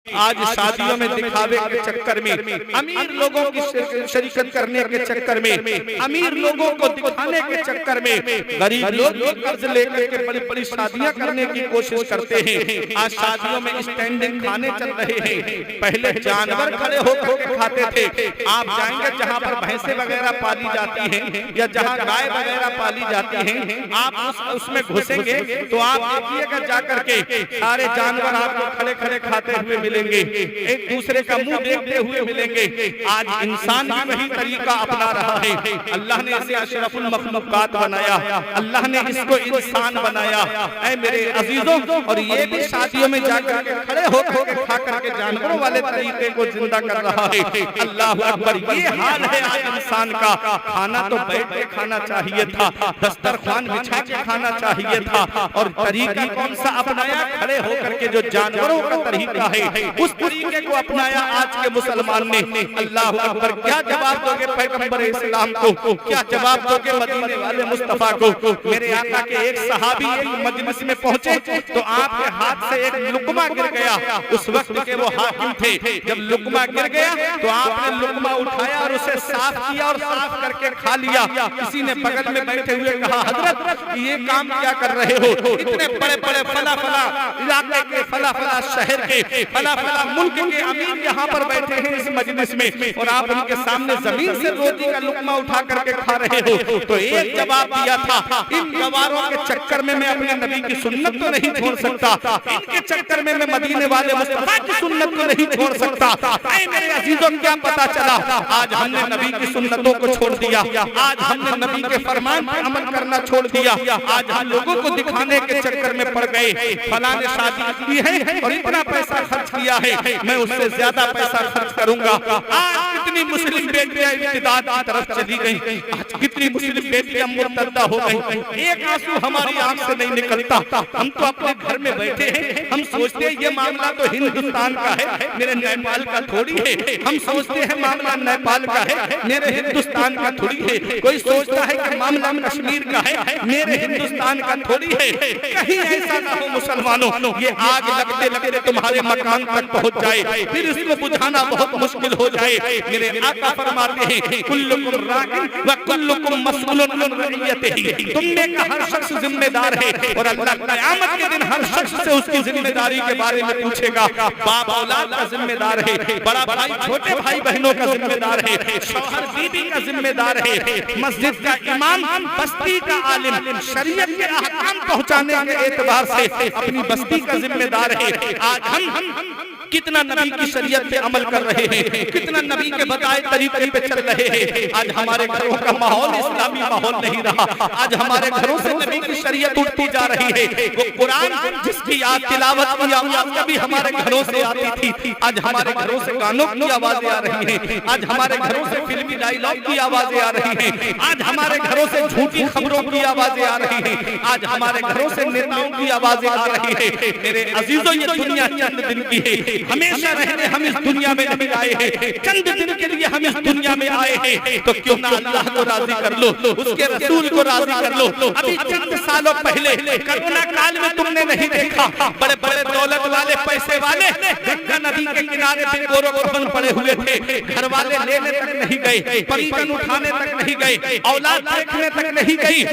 आज शादियों में दिखावे के चक्कर में, अमीर लोगों की शरीकत करने के चक्कर में, अमीर लोगों को दिखाने के चक्कर में गरीब लोग कर्ज लेकर के बड़ी बड़ी शादियां करने की कोशिश करते हैं। आज शादियों में स्टैंडिंग खाने चल रहे हैं। पहले जानवर खड़े होकर के खाते थे। आप जाएंगे जहाँ पर भैंसे वगैरह पाली जाती हैं या जहाँ गाय वगैरह पाली जाती हैं, आप उसमें घुसेंगे तो आप देखिएगा जाकर के सारे जानवर आपको खड़े खड़े खाते हुए मिलेंगे, एक दूसरे का मुंह देखते हुए मिलेंगे। आज इंसान भी वही तरीका अपना रहा है। अल्लाह ने इसे अशरफुल मखलूकात बनाया, अल्लाह ने इसको इंसान बनाया। ऐ मेरे अजीजों, और ये भी शादियों में जाकर के खड़े होकर के खा करके जानवरों वाले तरीके को जिंदा कर रहा है। अल्लाह अकबर, ये हाल है आज इंसान का। खाना तो बैठ के खाना चाहिए था, दस्तरखान बिछा के खाना चाहिए था, और तरीका कौन सा अपनाया? खड़े होकर के जो जानवरों का तरीका है उस तरीके को अपनाया आज के मुसलमान ने। अल्लाह अकबर, क्या जवाब दोगे पैगंबर इस्लाम को? क्या जवाब दोगे मदीने वाले मुस्तफा को? मेरे आका के एक सहाबी एक मजलिस में पहुंचे तो आपके हाथ से एक लुकमा गिर गया। उस वक्त के वो हाकिम थे। जब लुकमा गिर गया तो आपने लुकमा उठाया और उसे साफ किया और साफ करके खा लिया। किसी ने बगल में बैठे हुए कहा, हजरत ये काम क्या कर रहे हो? इतने बड़े बड़े फला फला इलाके के, फला फला शहर के, फला फला मुल्क के अमीर यहाँ पर बैठे हैं इस मजलिस में, और आप उनके सामने जमीन से रोटी का लुकमा उठा करके खा रहे हो। तो एक जवाब दिया था, इन गवारों के चक्कर में मैं अपने नबी की सुन्नत तो नहीं छोड़ सकता, इनके चक्कर में मैं मदीने वाले मुस्तफा की सुन्नत को नहीं छोड़ सकता। ऐ मेरे अजीजों, क्या पता चला? आज हमने नबी की सुन्नतों को छोड़ दिया, आज हमने नबी के फरमान पर अमल करना छोड़ दिया। आज हम लोगों को दिखाने के चक्कर में पड़ गए। फला ने शादी की है और इतना पैसा खर्च किया है, मैं उससे ज्यादा पैसा खर्च करूंगा। आज कितनी मुस्लिम बेटियां इब्तिदात की तरफ चली गई, आज कितनी मुस्लिम बेटियां मुर्तद्दा हो गई। एक आंसू हमारी आंख से नहीं निकलता। हम तो अपने घर में बैठे हैं, हम सोचते हैं ये मामला तो हिंदुस्तान का है, मेरे नेपाल का थोड़ी है। हम सोचते हैं मामला नेपाल का है, मेरे हिंदुस्तान का थोड़ी है। कोई सोचता है कि मामला कश्मीर का है, मेरे हिंदुस्तान का थोड़ी है। कहीं ऐसा ना हो मुसलमानों, ये आग लगते लगते तुम्हारे मकान तक पहुंच जाए, फिर इसको बुझाना बहुत मुश्किल हो जाए। मेरे आका फरमाते हैं, कुल्लुकुम राइन व कुल्लुकुम मसऊलुन अन रइयतिही। तुम में का हर शख्स जिम्मेदार है, और अल्लाह क़यामत के दिन हर शख्स से उसकी जिम्मेदारी के बारे में पूछेगा। बाप औलाद का जिम्मेदार है, बड़ा भाई छोटे भाई बहनों का जिम्मेदार है, शौहर बीवी का जिम्मेदार है, मस्जिद का इमाम, बस्ती का आलिम, शरीयत के अहकाम पहुंचाने के एतबार से अपनी बस्ती का जिम्मेदार है। आज हम कितना नबी की शरीयत पे अमल कर रहे हैं, कितना नबी के बताए तरीके पे चल रहे हैं। आज हमारे घरों का माहौल इस्लामी माहौल नहीं रहा। आज हमारे घरों से नबी की शरीयत उठती जा रही है। वो कुरान जिसकी तिलावत की आवाज कभी हमारे घरों से आती थी, आज हमारे घरों से गानों की आवाजें आ रही हैं। आज हमारे घरों से फिल्मी डायलॉग की आवाजें आ रही हैं। आज हमारे घरों से झूठी खबरों की आवाजें आ रही हैं। आज हमारे घरों से नेताओं की आवाजें आ रही है। मेरे अजीजों, ये दुनिया चंद दिन की है, हमेशा रहने हम इस दुनिया में नहीं आए हैं, चंद दिन के लिए हम इस दुनिया में आए हैं। तो क्यों ना अल्लाह को राजी कर लो, उसके रसूल को राजी कर लो। अभी चंद सालों पहले कोरोना काल में तुमने नहीं देखा, बड़े बड़े दौलत वाले पैसे वाले गंगा नदी के किनारे पे गोरो कफन पड़े हुए थे, घर वाले लेने तक नहीं गए, परिजन उठाने तक नहीं गए, औलाद देखने तक नहीं गई।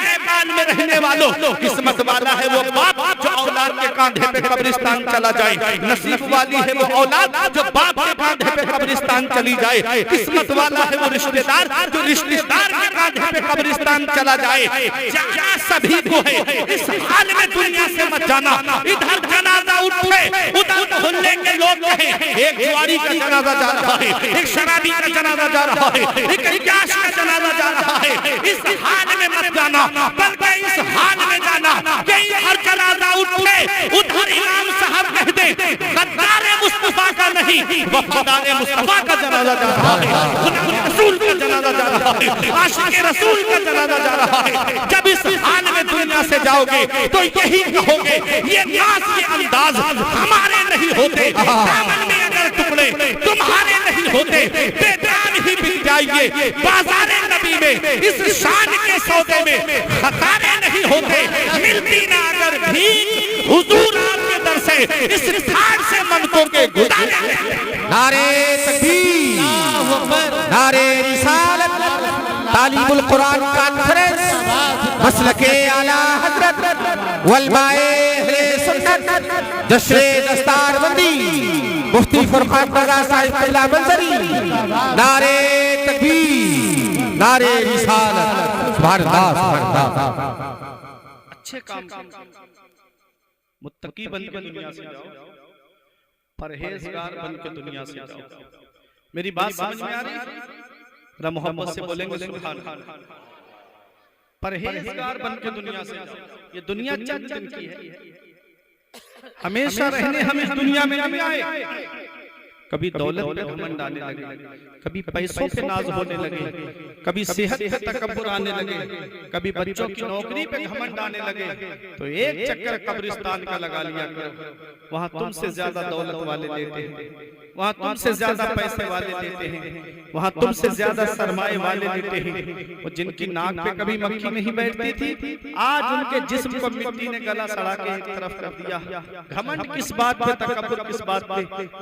नेपाल में रहने वालों, किस्मत वाला है वो बाप जो औलाद के कांधे पे कब्रिस्तान चला जाए, नसीब वाली है वो औलाद जो बाप के कांधे पे कब्रिस्तान चली जाए, किस्मत वाला है वो रिश्तेदार जो रिश्तेदार के कांधे पे कब्रिस्तान चला जाए। क्या सभी को है इस हाल में दुनिया से मत जाना। इधर जनाजा उठे, उधर मोहल्ले के लोग कहें एक जुआरी का जनाजा जा रहा है, एक शराबी का जनाजा जा रहा है, एक रिकाश का जनाजा जा रहा है। इस हाल में मत जाना, बल्कि इस हाल में जाना कि हर जनाजा उठे उधर इमाम साहब कह दे गद्दारे मुस्तफा का नहीं, वफादारे मुस्तफा का जनाजा जा रहा है, रसूल का जनाजा जा रहा है, आशिक रसूल का जनाजा जा रहा है। जब इस हाल में दुनिया से जाओगे तो यही कहोगे, ये नाज के अंदाज हमारे नहीं होते, दामन में अगर टुकड़े तुम्हारे नहीं होते, बेदान ही बिक जाइए, बाजारे नबी नहीं में, इस शान के सौदे में खसारे नहीं होते। मिलती ना अगर भीख हुजूर आपके दर से, इस ठाट से मनकों के गुदारे। नारे तकबीर, नारे रिसालत, तालीमुल कुरान कॉन्फ्रेंस, मसलके आला हजरत वलमाए अहले सुन्नत, जश्रे दस्तारबंदी, मुफ्ती फरमान रज़ा साहिब पहला मंजरी। नारे तकबीर, नारे रिसालत, सुभान अल्लाह। अच्छे काम मुत्तकी बन के दुनिया से जाओ, परहेजगार बन के दुनिया से जाओ। मेरी बात समझ में आ रही है? जरा मोहब्बत से बोलेंगे सुभान अल्लाह। परहेजगार बन के दुनिया से जाओ। ये दुनिया चंद दिन की है, हमेशा रहने हम इस दुनिया में नहीं आए। कभी दौलत पे घमंड आने लगे, कभी पैसों पे नाज होने लगे, कभी सेहत पे तकब्बुर आने लगे, कभी बच्चों की नौकरी पे घमंड आने लगे। तो एक चक्कर कब्रिस्तान का लगा लिया करो। वहां तुमसे ज्यादा दौलत वाले लेते हैं, वहां तुमसे ज्यादा पैसे वाले लेते हैं, वहां तुमसे ज्यादा सरमाए वाले लेते हैं। वो जिनकी नाक पे कभी मक्खी नहीं बैठती थी, आज उनके जिस्म को मिट्टी ने गला सड़ा के एक तरफ कर दिया। घमंड किस बात पे, तकब्बुर किस बात पे?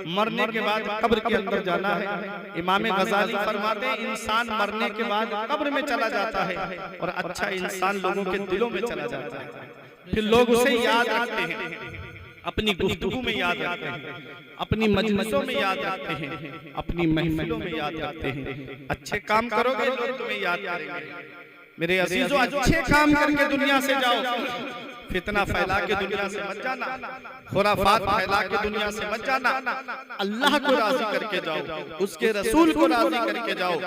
मरने के बाद कब्र के अंदर जाना है। इमाम गजाली फरमाते हैं इंसान मरने के बाद कब्र में चला जाता है और अच्छा इंसान लोगों के दिलों में चला जाता है। फिर लोग उसे याद रखते हैं, अपनी गुफ्तगू में याद रखते हैं, अपनी मजलिसों में याद रखते हैं, अपनी महफिलों में याद रखते हैं। अच्छे काम करोगे लोग तुम्हें याद करेंगे। मेरे अजीजों, अच्छे काम करके दुनिया से जाओ। फितना फैला के दुनिया से मत जाना, खुराफात फैला के दुनिया से मत जाना। अल्लाह को राजी करके जाओ, उसके रसूल को राजी करके जाओ।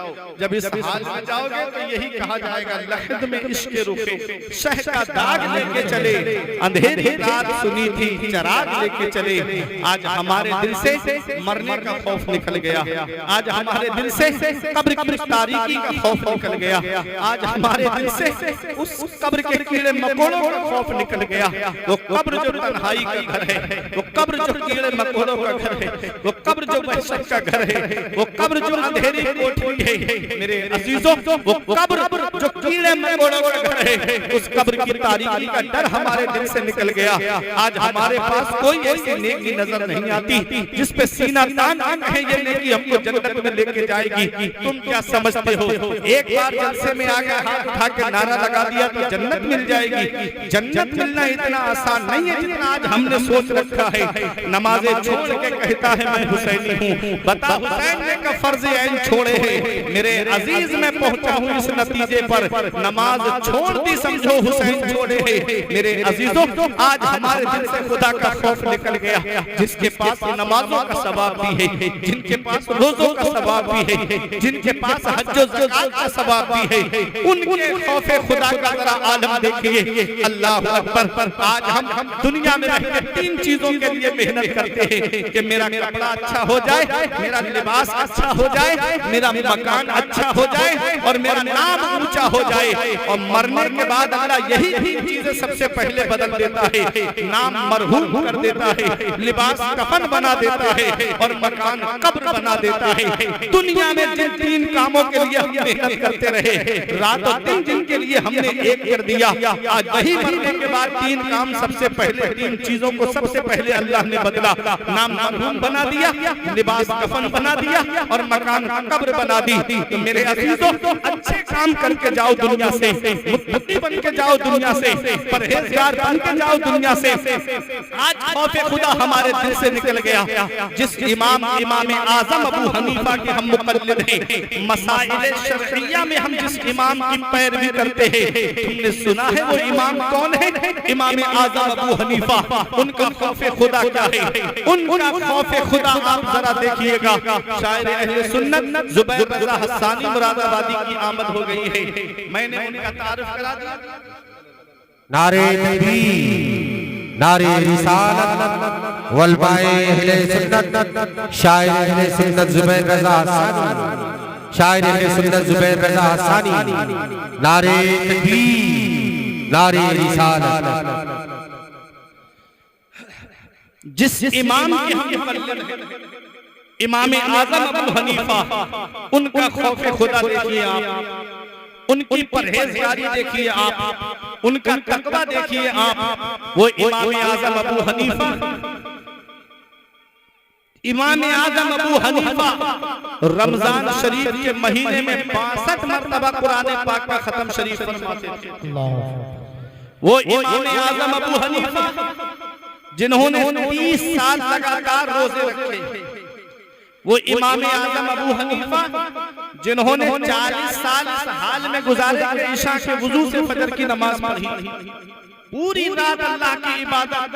जब इस हाल में जाओगे तो यही कहा जाएगा, लखद में इश्क रुखे शह का दाग लेके चले, अंधेरी रात सुनी थी चराग लेके चले। आज हमारे दिल से मरने का खौफ निकल गया, आज हमारे दिल से कब्र की तारीकी का खौफ निकल गया, आज हमारे दिल से उस कब्र के कीड़े मकोड़ों का खौफ निकल गया। वो कब्र जो तन्हाई का घर है, वो कब्र जो कीड़े मकोड़ों का घर है, वो कब्र जो वहशत का घर है, वो कब्र जो अंधेरी कोठरी है। मेरे अजीजों, वो कब्र जो कीड़े मकोड़ों का घर है, उस कब्र की तारीकी का डर हमारे दिल से निकल गया। आज हमारे पास कोई ऐसी नेकी नजर नहीं आती जिस पे सीना तान के कहें ये नेकी हमको जन्नत में लेके जाएगी। तुम क्या समझते हो? एक बार जलसे में आके हाथ उठा के नारा लगा दिया तो जन्नत मिल जाएगी? जन्नत मिलना इतना आसान नहीं है जितना आज हमने सोच रखा है। नमाजें छोड़ के कहता है मैं हुसैनी हूँ, बता हुसैन ने का फर्ज ऐन छोड़े हैं। मेरे अजीज में पहुंचा हूँ इस नतीजे पर, नमाज छोड़ दी समझो हुसैन छोड़े हैं। मेरे अजीजों, आज हमारे दिल से खुदा का खौफ निकल गया। जिसके पास नमाजों का सवाब भी है, जिनके पास रोजों का सवाब भी है, जिनके पास हज और ज़कात का सवाब भी है, उनके खौफे खुदा का जरा आलम देखिए। अल्लाह अकबर। आज हम दुनिया में रहकर तीन चीजों के लिए मेहनत करते हैं कि मेरा कपड़ा अच्छा हो जाए, मेरा लिबास अच्छा हो जाए, मेरा मकान अच्छा हो जाए और मेरा नाम ऊंचा हो जाए। और मरने के बाद अल्लाह यही तीन चीजें सबसे पहले बदल देता है। नाम मरहूम कर देता है, लिबास कफन बना देता है और मकान कब्र बना देता है। दुनिया में जिन तीन कामों के लिए हम मेहनत करते रहे, रात और दिन जिनके लिए हमने एक कर दिया, आज वही मरने के बाद तीन काम सबसे पहले, तीन चीजों को सबसे पहले अल्लाह ने बदला। नाम मरहूम बना दिया, लिबास कफन बना दिया और मकान कब्र बना दी। तो मेरे अजीजों, अच्छे काम करके जाओ दुनिया से, मुत्तकी बन के जाओ दुनिया से, परहेजगार बन के जाओ दुनिया से। आज खौफे खुदा हमारे दिल से निकल गया। जिस इमाम आजम अबू हनीफा के हम मुक़ल्लिद हैं, मसाइल शरइया में हम जिस इमाम की पैरवी करते हैं, तुमने सुना है वो इमाम कौन है? इमाम आजम अबू हनीफा। उनका खौफे खुदा क्या है? उनका खौफे खुदा आप जरा देखिएगा। शायर अहले सुन्नत जुबैर रज़ा हस्सानी मुरादाबादी की आमद हो गई है। मैंने उनका तारुफ करा दिया। नारे तकबीर, नारे रिसालत, वलमाए अहले सुन्नत, शायर अहले सुन्नत जुबैर रज़ा हस्सानी, शायर अहले सुन्नत जुबैर रज़ा हस्सानी। नारे तकबीर, नारे रिसालत। जिस इमाम के हम मुक़ल्लिद हैं, इमाम आज़म अबू हनीफा, उनका खौफ खुदा देखिए आप। उनकी परहेजगारी देखिए आप, उनका तकवा देखिए आप। वो इमाम आजम अबू हनीफा, इमाम आजम अबू हनीफा रमजान शरीफ के महीने में 62 मरतबा कुरान पाक का खत्म शरीफ फरमाते थे। वो इमाम आजम अबू हनीफा जिन्होंने 30 साल लगातार रोजे रखे, वो इमाम आजम अबू हनीफा जिन्होंने 40 साल इस हाल में गुजारे कि ईशा के वुजू से फजर की नमाज पढ़ी, पूरी रात अल्लाह की इबादत।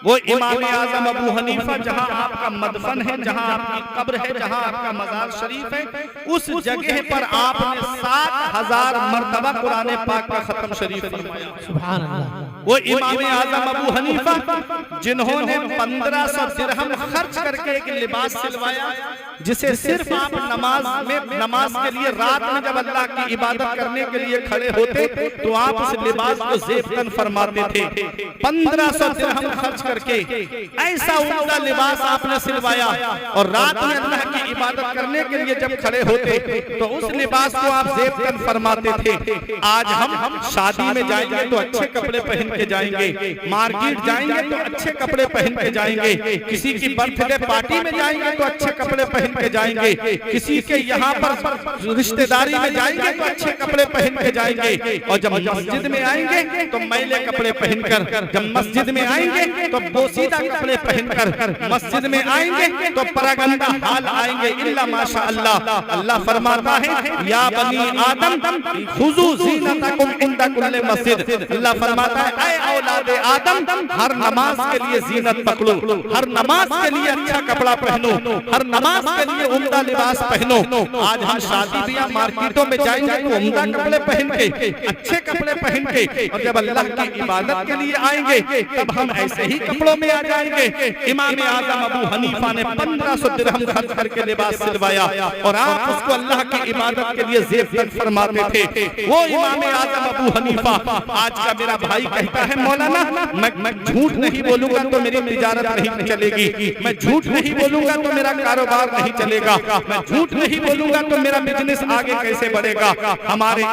वो इमाम आजम अबू हनीफा जहां आपका मदफन है, जहां आपकी कब्र है, जहां आपका मजार शरीफ है, उस जगह पर आपने 7000 मरतबा कुरान पाक का खत्म शरीफ फरमाया। सुभान अल्लाह। वो इमाम आजम अबू हनीफा जिन्होंने 1500 दिरहम खर्च करके एक लिबास सिलवाया, जिसे सिर्फ आप नमाज के लिए रात में जब अल्लाह की इबादत करने के लिए खड़े होते तो आप उस लिबास को ज़ेबतन फरमाते थे। 1500 दिरहम खर्च करके ऐसा उम्दा लिबास आपने सिलवाया, और रात में अल्लाह की इबादत करने के लिए जब खड़े होते तो उस लिबास को आप ज़ेबतन फरमाते थे। आज हम शादी में जाएंगे तो अच्छे कपड़े पहन के जाएंगे, मार्केट जाएंगे तो अच्छे कपड़े पहन के जाएंगे, किसी की बर्थडे पार्टी में जाएंगे तो अच्छे कपड़े पहन के जाएंगे, किसी के यहाँ पर रिश्तेदारी में जाएंगे तो अच्छे कपड़े पहन के जाएंगे, और जब मस्जिद में आएंगे तो मैले कपड़े पहनकर, जब मस्जिद में आएंगे तो बोसीदा कपड़े पहनकर, मस्जिद में आएंगे तो परागंदा हाल आएंगे। इल्ला माशा अल्लाह। अल्लाह फरमाता है या बनी आदम खुजू ज़ीनतकुम इंदा कुल्ले मस्जिद। अल्लाह फरमाता है ऐ औलाद आदम, हर नमाज के लिए जीनत पकड़ो, हर नमाज के लिए अच्छा कपड़ा पहनो, हर नमाज के लिए उम्दा लिबास पहनो। आज हम शादी ब्याह मार्केटों में जाएंगे तो उम्दा कपड़े पहन के, अच्छे कपड़े पहन के, और जब अल्लाह की इबादत के लिए आएंगे तब हम ऐसे ही कपड़ों में आ जाएंगे। इमाम आजम अबू हनीफा ने 1500 दिरहम खर्च करके लिबास सिलवाया, और आप उसको अल्लाह की इबादत के लिए ज़ेबतन फरमाते थे। वो इमाम आजम अबू हनीफा। आज का मेरा भाई कहता है मौलाना मैं झूठ नहीं बोलूंगा तो मेरी तिजारत नहीं चलेगी, मैं झूठ नहीं बोलूंगा तो मेरा कारोबार नहीं चलेगा, मैं झूठ नहीं बोलूंगा तो मेरा बिजनेस आगे कैसे बढ़ेगा। हमारे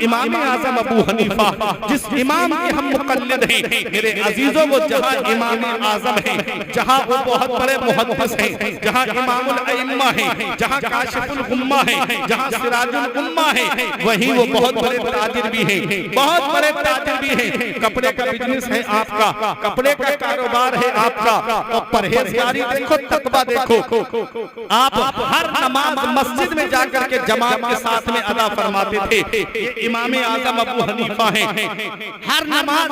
इमाम आजम अबू हनीफा, जिस इमाम के हम मुक़ल्लिद हैं, मेरे अजीजों, वो जहां इमाम आजम है, जहां वो बहुत बड़े मुहद्दिस हैं, जहां इमामुल अइम्मा है, जहां काशिफुल उम्मा है, जहां सिराजुल उम्मा है, वहीं वो बहुत बड़े ताजिर भी हैं, बहुत बड़े ताजिर भी हैं। कपड़े का बिजनेस है आपका, कपड़े का कारोबार है आपका, और परहेजगारी देखो, तकवा देखो। आप हर नमाज मस्जिद में जाकर के जमात के साथ में अदा फरमाते थे। ये इमाम आजम अबू हनीफा हैं। हर नमाज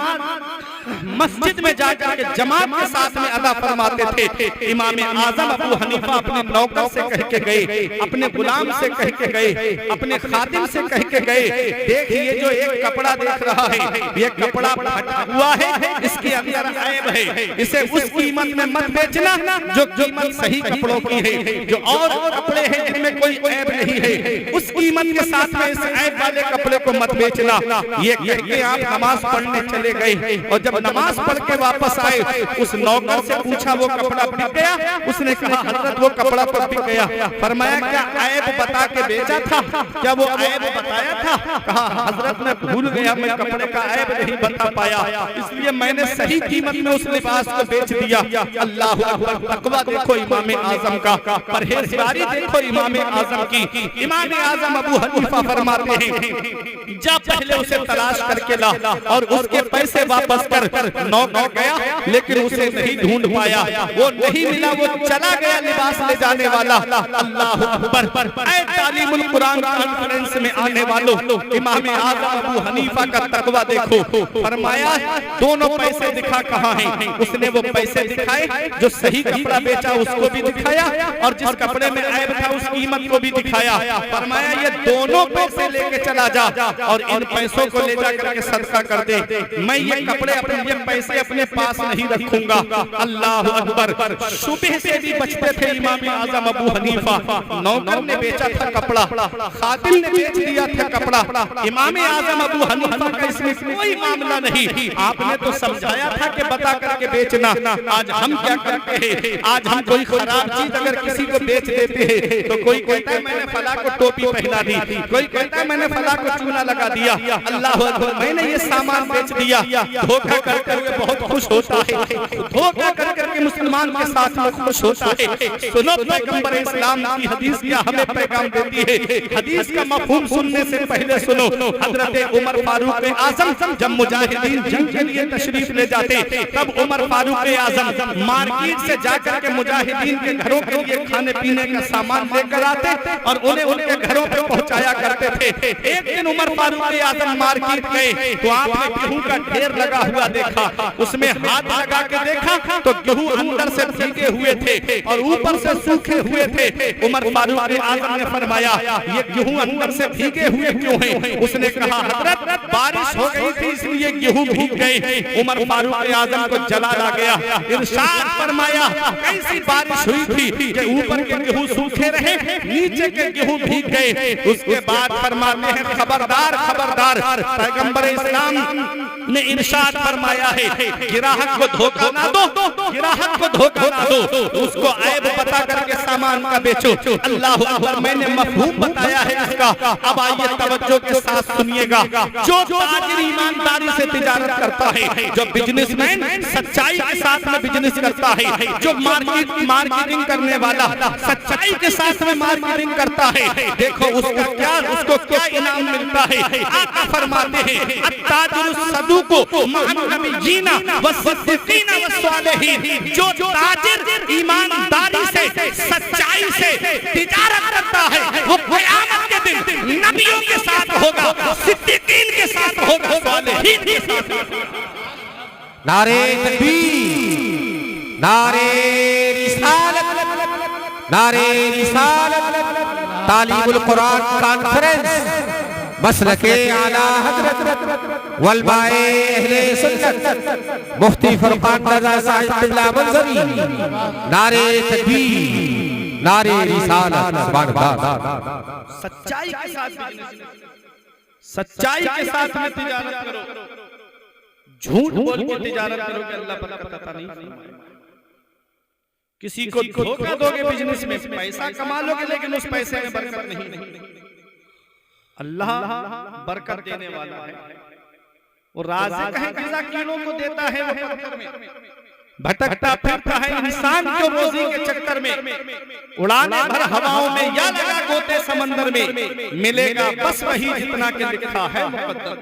मस्जिद में जाकर के जमात के साथ में अदा फरमाते थे। इमाम आजम अबू हनीफा अपने नौकर से कह के गए, अपने गुलाम से कह के गए, अपने खादिम से कह के गए, देखिए जो एक कपड़ा देख रहा है, ये कपड़ा फटा हुआ है, इसके अंदर ऐब है, इसे उस कीमत में मत बेचना जो कीमत सही कपड़ों की है। जो और कपड़े हैं जिनमें कोई ऐब नहीं है, उस कीमत के साथ में इस ऐब वाले कपड़े को मत बेचना। ये कह के आप नमाज पढ़ने चले गए, और जब नमाज पढ़ के वापस आए, उस नौकर से पूछा वो कपड़ा बिक गया? उसने कहा हजरत वो कपड़ा तो बिक गया। फरमाया क्या ऐब बता के बेचा था? क्या वो ऐब बताया था? कहा हजरत मैं भूल गया, मैं कपड़े का ऐब नहीं बता पाया, इसलिए मैंने सही कीमत में उस लिबास को बेच दिया। अल्लाह अकबर। तकवा देखो इमाम आजम का, परहेजगारी देखो इमाम आजम की। इमाम आजम अबू हनीफा फरमाते हैं जा पहले उसे तलाश करके ला, और उसके पैसे वापस कर। नौकर गया लेकिन उसे नहीं ढूंढ पाया, वो नहीं मिला, वो चला गया लिबास ले जाने वाला। अल्लाह अकबर। ऐ तालीमुल कुरान कॉन्फ्रेंस में आने वालों, इमाम आजम अबू हनीफा का तकवा देखो। फरमाया दोनों पैसे दिखा कहाँ हैं? उसने वो पैसे दिखाए, जो सही कपड़ा बेचा उसको भी दिखाया, और जिस कपड़े में ऐब था उस कीमत को भी दिखाया। फरमाया ये दोनों पैसे लेके चला जा, और इन पैसों को ले जा करके सदका कर दे। मैं ये कपड़े अपने पैसे अपने पास नहीं नहीं रखूंगा। अल्लाह अकबर। सुबह से भी बचते थे इमाम आजम अबू हनीफा। नौकर ने बेचा था कपड़ा, खादिम ने बेच दिया था कपड़ा, इमाम आजम अबू हनीफा का इसमें कोई मामला नहीं। आपने तो समझाया था कि बता करके बेचना। आज हम क्या करते हैं, आज हम कोई खराब चीज अगर किसी को बेच देते हैं तो कोई कहता है मैंने फला को टोपी पहना दी, कोई कहता है मैंने फला को चूना लगा दिया। अल्लाह अकबर, मैंने ये सामान बेच दिया। धोखा कर करके बहुत खुश होता है, धोखा कर करके मुसलमान के साथ में खुश होता है। सुनो पैगंबर इस्लाम की हदीस क्या हमें पैगाम देती है। हदीस का मफहूम सुनने से पहले सुनो, हजरत उमर फारूक आजम जब मुजाहिदीन जंग के लिए तशरीफ ले जाते तब उमर फारूक आजम मार्केट से जाकर के मुजाहिदीन के घरों के लिए खाने पीने का सामान लेकर आते और उन्हें उनके घरों पे पहुंचाया करते थे। एक दिन उमर फारूक आजम मार्केट गए तो आपने गेहूं का ढेर लगा हुआ देखा, उसमें हाथ लगा के देखा तो गेहूं अंदर से भीगे हुए थे और ऊपर से सूखे हुए थे। उमर फारूक आजम ने फरमाया ये गेहूं अंदर से भीगे हुए क्यों हैं? उसने कहा हजरत बारिश हो गई थी इसलिए गेहूं भीग गए। उमर फारूक आजम को जलाल आ गया। इरशाद फरमाया कैसी बारिश हुई थी कि ऊपर के गेहूं सूखे रहे, नीचे के गेहूं भीग गए। उसके बाद फरमाते हैं खबरदार खबरदार, पैगंबर इस्लाम ने इरशाद फरमाया है ग्राहक को धोखा ना दो, ग्राहक को धोखा ना दो, उसको ऐब बता करके सामान का बेचो। अल्लाह अकबर, मैंने मफहूम बताया है इसका। अब आइए तवज्जो के साथ सुनिएगा। जो ताजिर ईमानदारी से तिजारत करता है, जो बिजनेसमैन सच्चाई के साथ में बिजनेस करता है, जो मार्केटिंग करने वाला सच्चाई के साथ में मार्केटिंग करता है, देखो उसको क्या इनाम मिलता है। आका फरमाते हैं अत्ताजिरु सदूकु मअन नबिय्यीना वस्सिद्दीकीना वस्सालिहीन। जो ताजिर ईमानदारी से सच्चाई से तिजारत करता है वो क़यामत के दिन नबियों के साथ होगा, सिद्दीकीन के साथ होगा, सालिहीन के साथ। नारे तकबीर, नारे रिसालत, नारे रिसालत। तालीमुल कुरान कॉन्फ्रेंस मसलके आला हजरत वलबाए अहले सुन्नत मुफ्ती फरकान रज़ा साहिब बिल्ला मंजरी। नारे तकबीर, नारे रिसालत। सच्चाई के साथ सच्चाई के साथ में तिजारत करो, झूठ बोल के तिजारत करोगे अल्लाह बरकत अता नहीं फरमाएगा। किसी को धोखा दोगे बिजनेस में पैसा कमा लोगे लेकिन उस पैसे में बरकत नहीं। अल्लाह बरकत देने वाला है, वो राज़िक है, गिज़ाकिनों को देता है, वो पत्थर में भटकता फिरता है इंसान को रोजी के चक्कर में, उड़ाने भर हवाओं में या लगा गोते समंदर में, मिलेगा बस वही जितना के लिखा है मुकद्दर।